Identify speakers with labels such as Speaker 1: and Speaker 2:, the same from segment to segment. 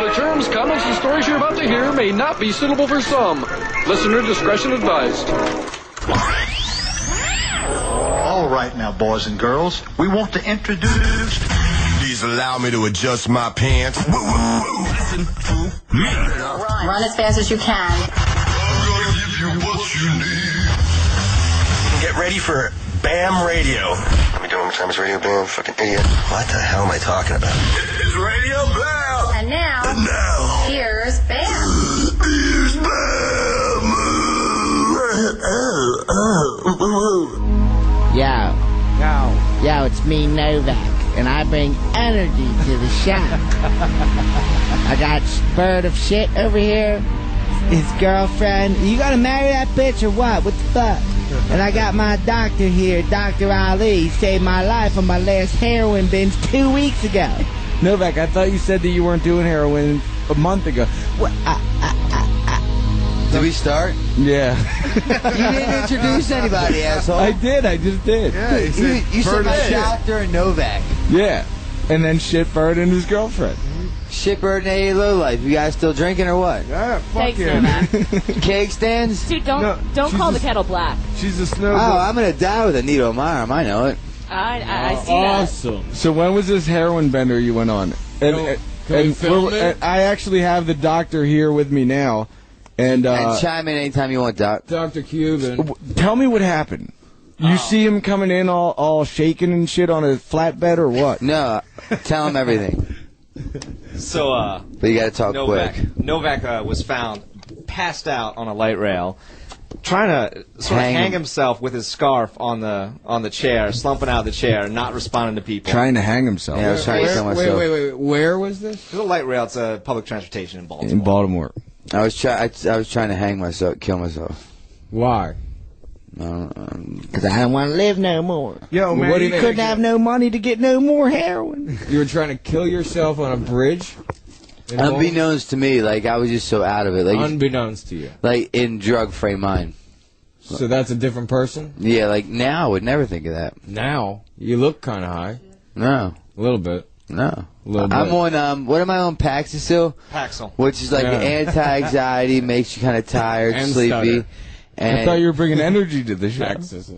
Speaker 1: The terms, comments, and stories you're about to hear may not be suitable for some. Listener discretion advised.
Speaker 2: All right now, boys and girls, we want to introduce...
Speaker 3: Please allow me to adjust my pants. Listen to me.
Speaker 4: Run as fast as you can.
Speaker 3: I'm gonna give you what you need. Get ready for BAM Radio. Let me do it one more time. It's Radio BAM, fucking idiot. What the hell am I talking about? It's Radio BAM.
Speaker 4: And now, here's BAM.
Speaker 3: Here's BAM.
Speaker 5: Yo, it's me, Novak, and I bring energy to the show. I got Bird of Shit over here, his girlfriend. You gonna marry that bitch or what? What the fuck? And I got my doctor here, Dr. Ali. He saved my life on my last heroin binge 2 weeks ago.
Speaker 6: Novak, I thought you said that you weren't doing heroin a month ago.
Speaker 5: What?
Speaker 7: Did we start?
Speaker 6: Yeah.
Speaker 7: You didn't introduce anybody, asshole.
Speaker 6: I did. I just did.
Speaker 7: Yeah, you said my doctor and Novak.
Speaker 6: Yeah. And then Shitbird and his girlfriend.
Speaker 7: Shitbird and A Lowlife. You guys still drinking or what?
Speaker 8: Yeah, fuck
Speaker 9: Thanks,
Speaker 8: yeah.
Speaker 9: Novak.
Speaker 7: Cake stands?
Speaker 9: Dude, don't call the kettle black.
Speaker 8: She's a snowboard.
Speaker 7: Oh, I'm going to die with a needle in my arm. I know it.
Speaker 9: I see
Speaker 6: Awesome. So when was this heroin bender you went on? And I actually have the doctor here with me now. And
Speaker 7: chime in anytime you want, Doc.
Speaker 8: Dr. Cuban.
Speaker 6: Tell me what happened. You see him coming in all shaking and shit on a flatbed or what?
Speaker 7: No, tell him everything.
Speaker 10: So,
Speaker 7: but you got to talk quick.
Speaker 10: Novak was found passed out on a light rail, trying to sort of hang himself with his scarf on the chair, slumping out of the chair, not responding to people.
Speaker 6: Trying to hang himself.
Speaker 7: Yeah, I was trying to kill myself.
Speaker 8: Wait. Where was this?
Speaker 10: It's a light rail. It's a public transportation in Baltimore.
Speaker 6: In Baltimore.
Speaker 7: I was trying to hang myself, kill myself.
Speaker 8: Why?
Speaker 5: Because I don't want to live no more.
Speaker 8: Yo, man,
Speaker 5: what do you couldn't have no money to get no more heroin.
Speaker 8: You were trying to kill yourself on a bridge?
Speaker 7: Unbeknownst to me, like, I was just so out of it. Like,
Speaker 8: unbeknownst to you.
Speaker 7: Like, in drug-free mind.
Speaker 8: So that's a different person?
Speaker 7: Yeah, like, now I would never think of that.
Speaker 8: Now? You look kind of high.
Speaker 7: No.
Speaker 8: A little bit.
Speaker 7: No.
Speaker 8: A little bit.
Speaker 7: I'm on, what am I on, Paxil?
Speaker 10: Paxil.
Speaker 7: Which is like anti-anxiety, makes you kind of tired,
Speaker 8: and
Speaker 7: sleepy.
Speaker 6: I thought you were bringing energy to the show.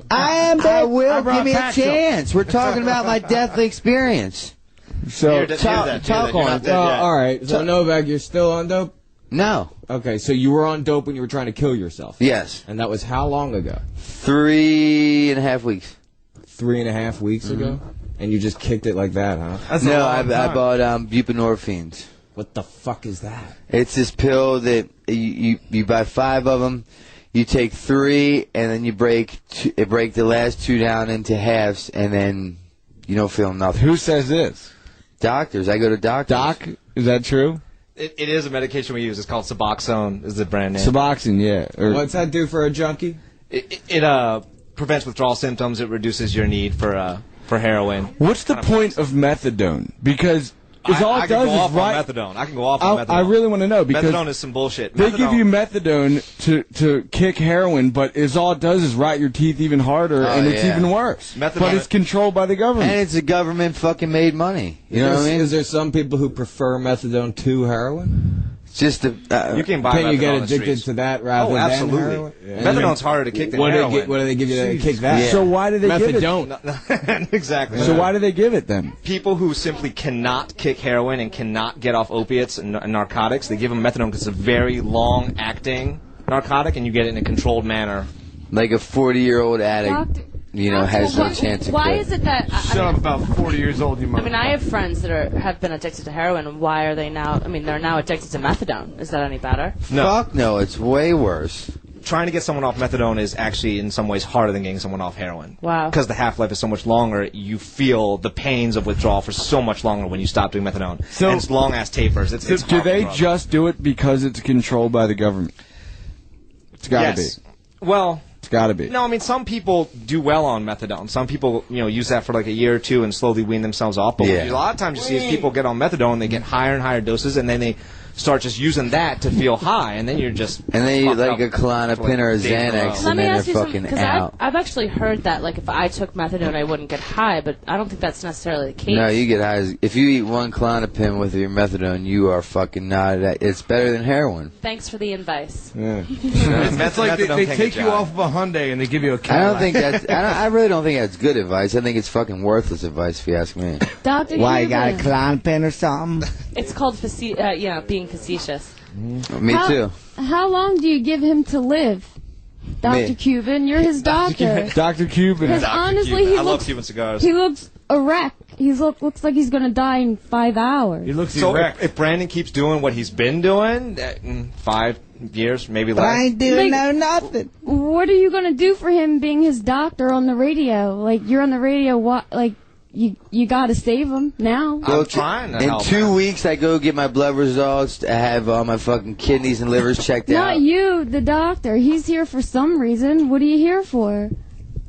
Speaker 7: I will. Give me a chance. We're talking about my deathly experience.
Speaker 6: So,
Speaker 7: talk on it.
Speaker 8: All right. So, Novak, you're still on dope?
Speaker 7: No.
Speaker 8: Okay, so you were on dope when you were trying to kill yourself?
Speaker 7: Yes.
Speaker 8: And that was how long ago?
Speaker 7: 3.5 weeks.
Speaker 8: 3.5 weeks ago? And you just kicked it like that, huh?
Speaker 7: That's no, I bought buprenorphines.
Speaker 8: What the fuck is that?
Speaker 7: It's this pill that you buy 5 of them. You take 3, and then you break the last 2 down into halves, and then you don't feel nothing.
Speaker 6: Who says this?
Speaker 7: Doctors. I go to doctors.
Speaker 6: Doc? Is that true?
Speaker 10: It is a medication we use. It's called Suboxone. Is the brand name?
Speaker 6: Suboxone, yeah.
Speaker 8: What's that do for a junkie?
Speaker 10: It prevents withdrawal symptoms. It reduces your need for heroin.
Speaker 6: What's the point of methadone? Because all it does is
Speaker 10: methadone. I can go off on methadone.
Speaker 6: I really want to know because
Speaker 10: methadone is some bullshit.
Speaker 6: They give you methadone to kick heroin, but all it does is rot your teeth even harder, and it's even worse. But it's controlled by the government.
Speaker 7: And it's the government fucking made money. You know what I mean?
Speaker 8: Is there some people who prefer methadone to heroin?
Speaker 7: Just
Speaker 10: you can buy.
Speaker 8: Can you get addicted to that rather than heroin?
Speaker 10: Yeah. Methadone's harder to kick than heroin.
Speaker 8: What do they give you to kick that?
Speaker 6: Yeah. So why do they give it?
Speaker 10: Methadone. Exactly.
Speaker 6: So why do they give it then?
Speaker 10: People who simply cannot kick heroin and cannot get off opiates and narcotics, they give them methadone because it's a very long-acting narcotic, and you get it in a controlled manner.
Speaker 7: Like a 40-year-old addict. Has no chance to quit.
Speaker 9: Why is it that...
Speaker 8: Shut up, about 40 years old, you motherfucker.
Speaker 9: I mean, I have friends that have been addicted to heroin, and why are they now... I mean, they're now addicted to methadone. Is that any better?
Speaker 10: No.
Speaker 7: Fuck no, it's way worse.
Speaker 10: Trying to get someone off methadone is actually, in some ways, harder than getting someone off heroin.
Speaker 9: Wow.
Speaker 10: Because the half-life is so much longer, you feel the pains of withdrawal for so much longer when you stop doing methadone. And it's long-ass tapers. It's
Speaker 6: do they just do it because it's controlled by the government? It's got to be.
Speaker 10: Well...
Speaker 6: It's got to be.
Speaker 10: No, I mean, some people do well on methadone. Some people, use that for like a year or two and slowly wean themselves off. But a lot of times you see is people get on methadone, they get higher and higher doses, and then they start just using that to feel high, and then you're just
Speaker 7: and then you like a Klonopin or a Xanax,
Speaker 9: Let
Speaker 7: and
Speaker 9: me
Speaker 7: then
Speaker 9: ask
Speaker 7: you're
Speaker 9: you
Speaker 7: fucking
Speaker 9: something,
Speaker 7: out.
Speaker 9: I've actually heard that, like, if I took methadone, I wouldn't get high, but I don't think that's necessarily the case.
Speaker 7: No, you get high. If you eat one Klonopin with your methadone, you are fucking not. It's better than heroin.
Speaker 9: Thanks for the advice.
Speaker 6: Yeah.
Speaker 11: It's like they take you off of a Hyundai and they give you a Cadillac.
Speaker 7: I don't think that's. I really don't think that's good advice. I think it's fucking worthless advice, if you ask me.
Speaker 5: Dr. Why, you got a Klonopin or something?
Speaker 9: It's called being facetious.
Speaker 7: Me too.
Speaker 12: How long do you give him to live? Dr. Cuban, you're his doctor.
Speaker 6: Dr. Cuban.
Speaker 12: Because honestly,
Speaker 10: I love Cuban cigars.
Speaker 12: He looks a wreck. He looks like he's going to die in 5 hours.
Speaker 11: He looks
Speaker 10: so
Speaker 11: erect.
Speaker 10: If Brandon keeps doing what he's been doing, in 5 years, maybe less.
Speaker 5: I ain't doing nothing.
Speaker 12: What are you going to do for him being his doctor on the radio? Like, you're on the radio, like, you got to save him now.
Speaker 10: I'm trying to help
Speaker 7: In 2
Speaker 10: him.
Speaker 7: weeks, I go get my blood results. I have all my fucking kidneys and livers checked out.
Speaker 12: Not you, the doctor. He's here for some reason. What are you here for?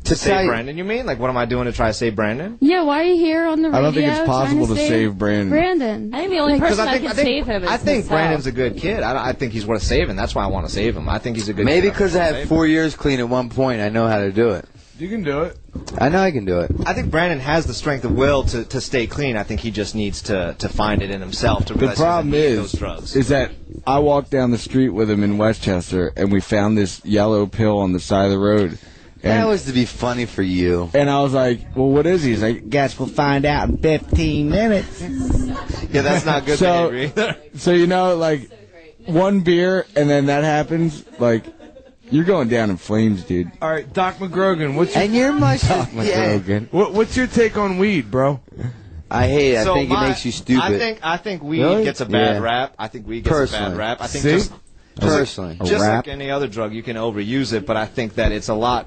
Speaker 10: To save Brandon, you mean? Like, what am I doing to try to save Brandon?
Speaker 12: Yeah, why are you here on the radio?
Speaker 6: I don't think it's possible to save Brandon.
Speaker 12: Brandon.
Speaker 9: I think the only person that can save him is
Speaker 10: I think
Speaker 9: himself.
Speaker 10: Brandon's a good kid. I think he's worth saving. That's why I want to save him. I think he's a good
Speaker 7: Maybe
Speaker 10: kid.
Speaker 7: because I had 4 years clean at one point, I know how to do it.
Speaker 11: You can do it.
Speaker 7: I know I can do it.
Speaker 10: I think Brandon has the strength of will to stay clean. I think he just needs to find it in himself to
Speaker 6: The
Speaker 10: realize
Speaker 6: problem
Speaker 10: he doesn't need those drugs.
Speaker 6: is that I walked down the street with him in Westchester, and we found this yellow pill on the side of the road.
Speaker 7: That was to be funny for you.
Speaker 6: And I was like, well, what is he? He's like,
Speaker 5: Guess we'll find out in 15 minutes.
Speaker 10: Yeah, that's not good behavior either.
Speaker 6: So, you know, like, one beer, and then that happens, like, you're going down in flames, dude.
Speaker 11: All right, Doc McGrogan, what's your...
Speaker 7: And you're much...
Speaker 6: Doc McGrogan.
Speaker 11: What's your take on weed, bro?
Speaker 7: I hate it.
Speaker 10: So
Speaker 7: I think it makes you stupid.
Speaker 10: I think weed
Speaker 6: Really?
Speaker 10: gets a bad
Speaker 7: Yeah.
Speaker 10: rap. I think weed gets a bad rap. I think
Speaker 7: Personally.
Speaker 10: just like any other drug, you can overuse it, but I think that it's a lot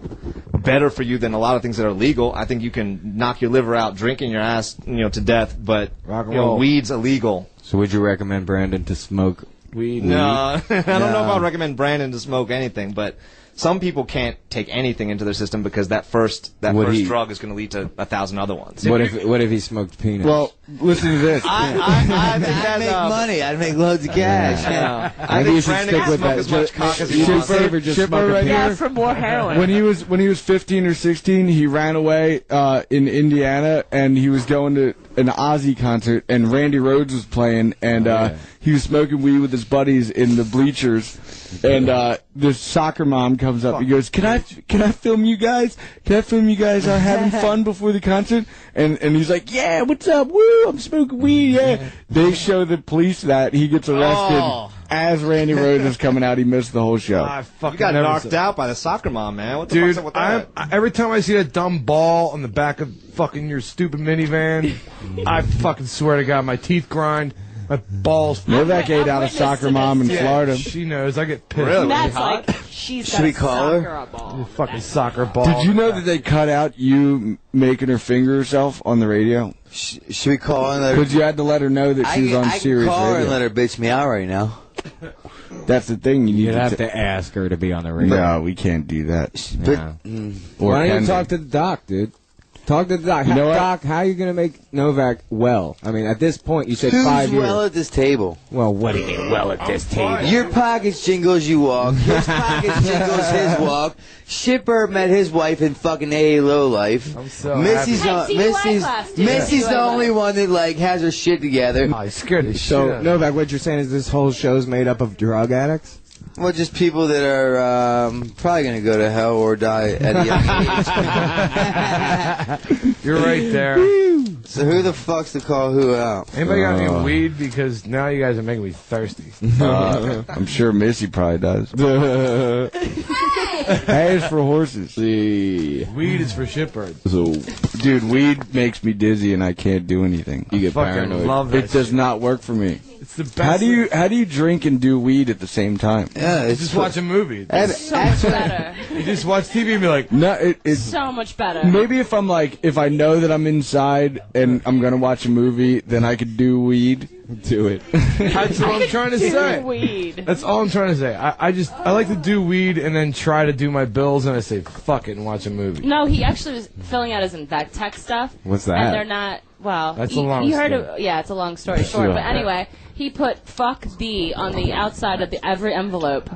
Speaker 10: better for you than a lot of things that are legal. I think you can knock your liver out drinking your ass, to death, but
Speaker 6: Rock and roll.
Speaker 10: weed's illegal.
Speaker 8: So would you recommend Brandon to smoke weed?
Speaker 10: No, I don't know if I'd recommend Brandon to smoke anything, but some people can't take anything into their system because that first drug is going to lead to 1,000 other ones.
Speaker 8: What if he smoked peanuts?
Speaker 6: Well, listen to this.
Speaker 10: I think
Speaker 7: I'd make money. I'd make loads of cash.
Speaker 10: I think Brandon can smoke as much cock as he wants.
Speaker 6: Shipper right here.
Speaker 9: For more heroin.
Speaker 6: When he was 15 or 16, he ran away in Indiana, and he was going to an Ozzy concert, and Randy Rhoads was playing, and he was smoking weed with his buddies in the bleachers. And this soccer mom comes up. He goes, "Can I film you guys? Can I film you guys having fun before the concert?" And he's like, "Yeah, what's up? Woo, I'm smoking weed." Yeah. They show the police that he gets arrested as Randy Rhoads is coming out. He missed the whole show.
Speaker 10: You got knocked out by the soccer mom, man. What the
Speaker 11: Dude,
Speaker 10: fuck's up with that?
Speaker 11: every time I see that dumb ball on the back of fucking your stupid minivan, I fucking swear to God, my teeth grind. My balls.
Speaker 6: Novak ate out a soccer mom in Florida.
Speaker 11: She knows. I get pissed.
Speaker 10: Really?
Speaker 9: That's like, she's got
Speaker 7: Should we
Speaker 9: a
Speaker 7: call her?
Speaker 9: soccer ball.
Speaker 11: You fucking soccer ball.
Speaker 6: Did you know that they cut out you making her finger herself on the radio?
Speaker 7: Should we call her and let her...
Speaker 6: Because you had to let her know that she was on
Speaker 7: I
Speaker 6: serious
Speaker 7: can call her
Speaker 6: radio.
Speaker 7: and let her bitch me out right now.
Speaker 6: That's the thing. You need
Speaker 8: You'd have
Speaker 6: to
Speaker 8: to ask her to be on the radio.
Speaker 6: No, we can't do that.
Speaker 7: But,
Speaker 6: Or
Speaker 8: Why don't
Speaker 6: can
Speaker 8: you talk
Speaker 6: they?
Speaker 8: to the doc, dude? Talk to the doc.
Speaker 6: You know what?
Speaker 8: Doc, how are you going to make Novak well? I mean, at this point, you said
Speaker 7: who's
Speaker 8: 5 years.
Speaker 7: well at this table?
Speaker 8: Well, what do you mean well at this table?
Speaker 7: Your pockets jingle as you walk. His pockets jingle as his walk. Shipper met his wife in fucking AA low life.
Speaker 11: I'm so
Speaker 7: Missy's
Speaker 11: happy.
Speaker 7: Missy's the only one that like has her shit together.
Speaker 11: Oh, he's scared the shit
Speaker 8: So,
Speaker 11: out of me.
Speaker 8: Novak, what you're saying is this whole show's made up of drug addicts?
Speaker 7: Well, just people that are probably going to go to hell or die at a young age.
Speaker 11: You're right there.
Speaker 7: So who the fuck's to call who out?
Speaker 11: Anybody got any weed? Because now you guys are making me thirsty.
Speaker 6: I'm sure Missy probably does. Hay is for horses.
Speaker 11: Weed is for shitbirds.
Speaker 6: So, dude, weed makes me dizzy and I can't do anything. You get
Speaker 11: fucking
Speaker 6: paranoid.
Speaker 11: love that
Speaker 6: It does
Speaker 11: shit.
Speaker 6: not work for me.
Speaker 11: It's the best.
Speaker 6: How do you drink and do weed at the same time?
Speaker 7: Yeah,
Speaker 11: You just watch a movie.
Speaker 9: So much better.
Speaker 11: You just watch TV and be like,
Speaker 6: No, it's
Speaker 9: So much better.
Speaker 6: maybe if I know that I'm inside and I'm gonna watch a movie, then I could do weed.
Speaker 8: Do it.
Speaker 11: that's what I'm trying to say.
Speaker 9: Weed.
Speaker 11: That's all I'm trying to say. I like to do weed and then try to do my bills and I say fuck it and watch a movie.
Speaker 9: No, he actually was filling out his Invectech stuff.
Speaker 8: What's that?
Speaker 9: And they're not Well,
Speaker 11: That's a long
Speaker 9: you heard
Speaker 11: story.
Speaker 9: of, yeah, it's a long story short. But anyway, he put "fuck thee" on the outside of every envelope.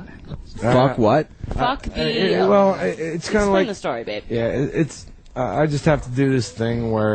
Speaker 6: Fuck what?
Speaker 9: Fuck thee.
Speaker 11: Well, it's kind of
Speaker 9: Explain
Speaker 11: like
Speaker 9: the story, babe.
Speaker 11: Yeah, it's. I just have to do this thing where